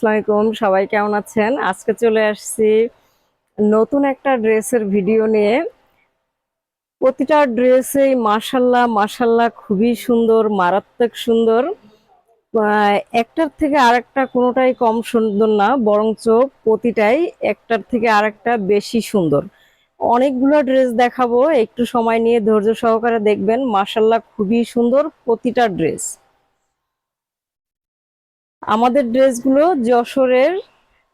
আসসালামু আলাইকুম, সবাই কেমন আছেন? আজকে চলে আসছি নতুন একটা ড্রেসের ভিডিও নিয়ে। প্রতিটা ড্রেসেই মাশাল্লাহ মাশাল্লাহ খুবই সুন্দর, মারাত্মক সুন্দর। একটার থেকে আরেকটা কোনোটাই কম সুন্দর না, বরঞ্চ প্রতিটাই একটার থেকে আরেকটা বেশি সুন্দর। অনেকগুলো ড্রেস দেখাবো, একটু সময় নিয়ে ধৈর্য সহকারে দেখবেন। মাশাল্লাহ খুবই সুন্দর প্রতিটা ড্রেস। আমাদের ড্রেসগুলো যশোরের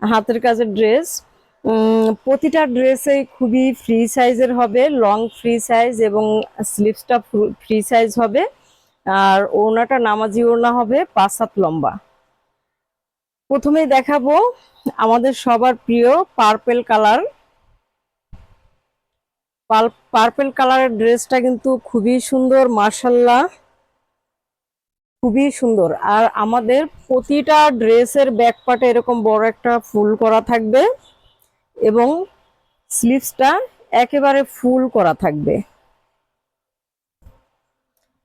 হাতের কাজের ড্রেস। প্রতিটা ড্রেসেই খুবই ফ্রি সাইজের হবে, লং ফ্রি সাইজ এবং স্লিভসটা ফ্রি সাইজ হবে। আর ওড়নাটা নামাজি ওড়না হবে, 5 হাত লম্বা। প্রথমেই দেখাবো আমাদের সবার প্রিয় পার্পেল কালার। পার্পেল কালারের ড্রেসটা কিন্তু খুবই সুন্দর, মাশাল্লাহ খুবই সুন্দর। আর আমাদের প্রতিটা ড্রেসের ব্যাক পার্টে এরকম বড় একটা ফুল করা থাকবে এবং স্লিভসটা একেবারে ফুল করা থাকবে।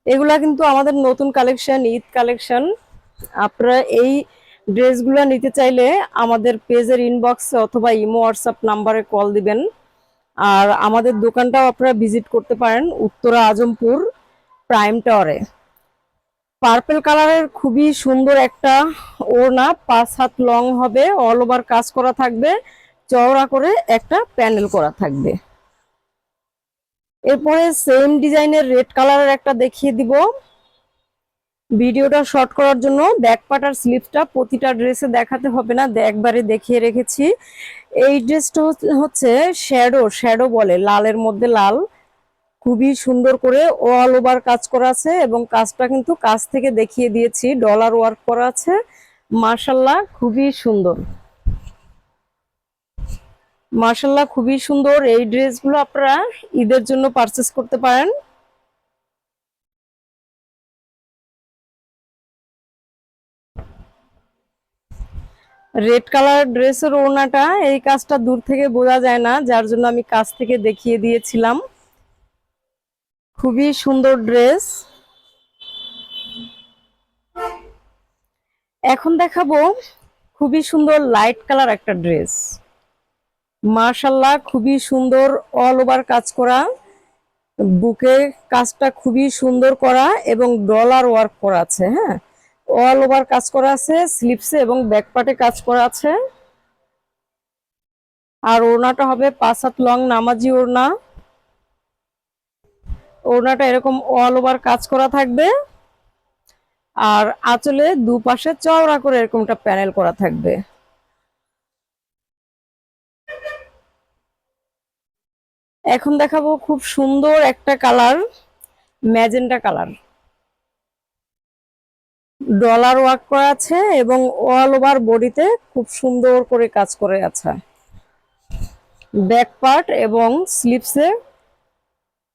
এগুলা কিন্তু আমাদের নতুন কালেকশন, ঈদ কালেকশন। আপনারা এই ড্রেসগুলো নিতে চাইলে আমাদের পেজের ইনবক্সে অথবা ইমো হোয়াটসঅ্যাপ নাম্বারে কল দিবেন। আর আমাদের দোকানটাও আপনারা ভিজিট করতে পারেন উত্তরা আজমপুর প্রাইম টাওয়ারে। পার্পল কালারের খুবই সুন্দর একটা ওড়না, 5 হাত লং হবে, অল ওভার কাজ করা থাকবে, চওড়া করে একটা প্যানেল করা থাকবে। এরপরে সেম ডিজাইনের রেড কালারের একটা দেখিয়ে দিব। ভিডিওটা শর্ট করার জন্য ব্যাক পার্ট আর স্লিভসটা প্রতিটা ড্রেসে দেখাতে হবে না, একবারে দেখিয়ে রেখেছি। এই ড্রেসটা হচ্ছে শ্যাডো, শ্যাডো বলে, লালের মধ্যে লাল। খুবই সুন্দর করে অল ওভার কাজ করা আছে এবং কাজটা কিন্তু কাছ থেকে দেখিয়ে দিয়েছি, ডলার ওয়ার্ক করা আছে। মাশাল্লাহ খুবই সুন্দর, মাশাল্লাহ খুবই সুন্দর। এই ড্রেসগুলো আপনারা ঈদের জন্য পারচেস করতে পারেন। রেড কালার ড্রেসের ওড়নাটা, এই কাজটা দূর থেকে বোঝা যায় না, যার জন্য আমি কাছ থেকে দেখিয়ে দিয়েছিলাম। খুবই সুন্দর ড্রেস। এখন দেখাবো খুবই সুন্দর লাইট কালার একটা ড্রেস। মাশাল্লাহ খুবই সুন্দর, অল ওভার কাজ করা, বুকে কাজটা খুবই সুন্দর করা এবং ডলার ওয়ার্ক করা আছে। হ্যাঁ, অল ওভার কাজ করা আছে, স্লিপসে এবং ব্যাক পার্টে কাজ করা আছে। আর ওড়নাটা হবে 5 হাত লং নামাজি ওড়না। ওড়নাটা এরকম অল ওভার কাজ করা থাকবে আর আঁচলে দুপাশে চওড়া করে এরকমটা প্যানেল করা থাকবে। এখন দেখাবো খুব সুন্দর একটা colour, magenta colour. Dollar work করা আছে এবং অল ওভার বডিতে খুব সুন্দর করে কাজ করে আছে। ব্যাক পার্ট এবং স্লিভসে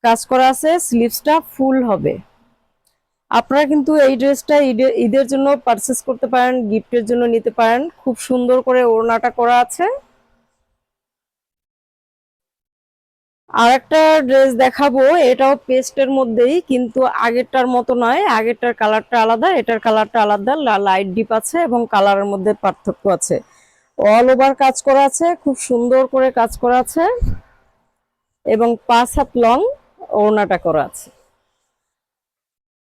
কাজ করা আছে, স্লিভসটা ফুল হবে। আপনারা কিন্তু এই ড্রেসটা ঈদের জন্য পারচেস করতে পারেন, গিফটের জন্য নিতে পারেন। খুব সুন্দর করে ওড়নাটা করা আছে। আর একটা ড্রেস দেখাবো, এটাও পেস্টের মধ্যেই, কিন্তু আগেরটার মতো নয়। আগেরটার কালারটা আলাদা, এটার কালারটা আলাদা, লাইট ডিপ আছে এবং কালারের মধ্যে পার্থক্য আছে। অল ওভার কাজ করা আছে, খুব সুন্দর করে কাজ করা আছে এবং 5 হাত লং ওড়নাটা করা আছে।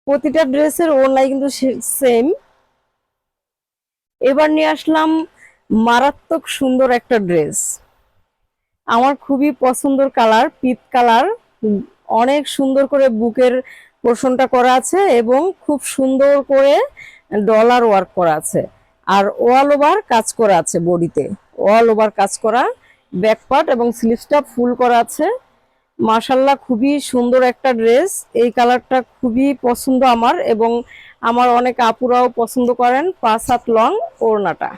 প্রতিটা ড্রেসের ওড়নাই কিন্তু সেম। এবার নিয়ে আসলাম মারাত্মক সুন্দর একটা ড্রেস। আমার খুবই পছন্দের কালার, পিচ কালার। অনেক সুন্দর করে বুকের পোর্শনটা করা আছে এবং খুব সুন্দর করে ডলার ওয়ার্ক করা আছে। আর অল ওভার কাজ করা আছে, বডিতে অল ওভার কাজ করা, ব্যাক পার্ট এবং স্লিভসটা ফুল করা আছে। মাশাল্লাহ খুবই সুন্দর একটা ড্রেস। এই কালারটা খুবই পছন্দ আমার এবং আমার অনেক আপুরাও পছন্দ করেন। 5 হাত লং ওড়নাটা।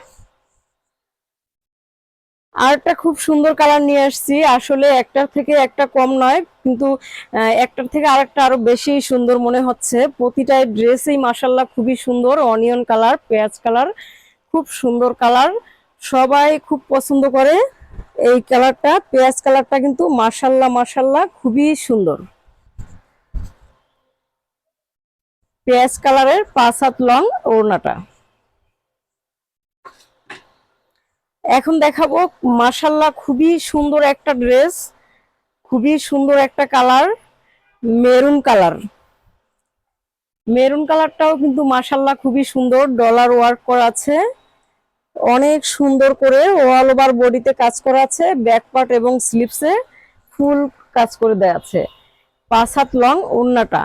আর একটা খুব সুন্দর কালার নিয়ে আসছি, আসলে একটার থেকে একটা কম নয়, কিন্তু একটার থেকে আরেকটা আরো বেশি সুন্দর মনে হচ্ছে। প্রতিটা ড্রেসই মাশাল্লাহ খুবই সুন্দর, অনিয়ন কালার, পেঁয়াজ কালার, খুব সুন্দর কালার, সবাই খুব পছন্দ করে এই কালারটা। পেঁয়াজ কালারটা কিন্তু মাশাল্লাহ মাশাল্লাহ খুবই সুন্দর। পেঁয়াজ কালারের 5 হাত লং ওড়নাটা। এখন দেখাবো মাশাআল্লাহ খুবই সুন্দর একটা ড্রেস, খুবই সুন্দর একটা কালার, মেরুন কালার। মেরুন কালারটাও কিন্তু মাশাআল্লাহ খুবই সুন্দর, ডলার ওয়ার্ক করা আছে, অনেক সুন্দর করে অল ওভার বডিতে কাজ করা আছে, ব্যাক পার্ট এবং স্লিপসে ফুল কাজ করে দেয়া আছে। 5 হাত লং ওড়নাটা।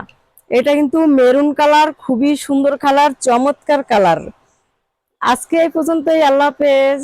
এটা কিন্তু মেরুন কালার, খুবই সুন্দর কালার, চমৎকার কালার। আজকে এই পর্যন্তই, আল্লাহ হাফেজ।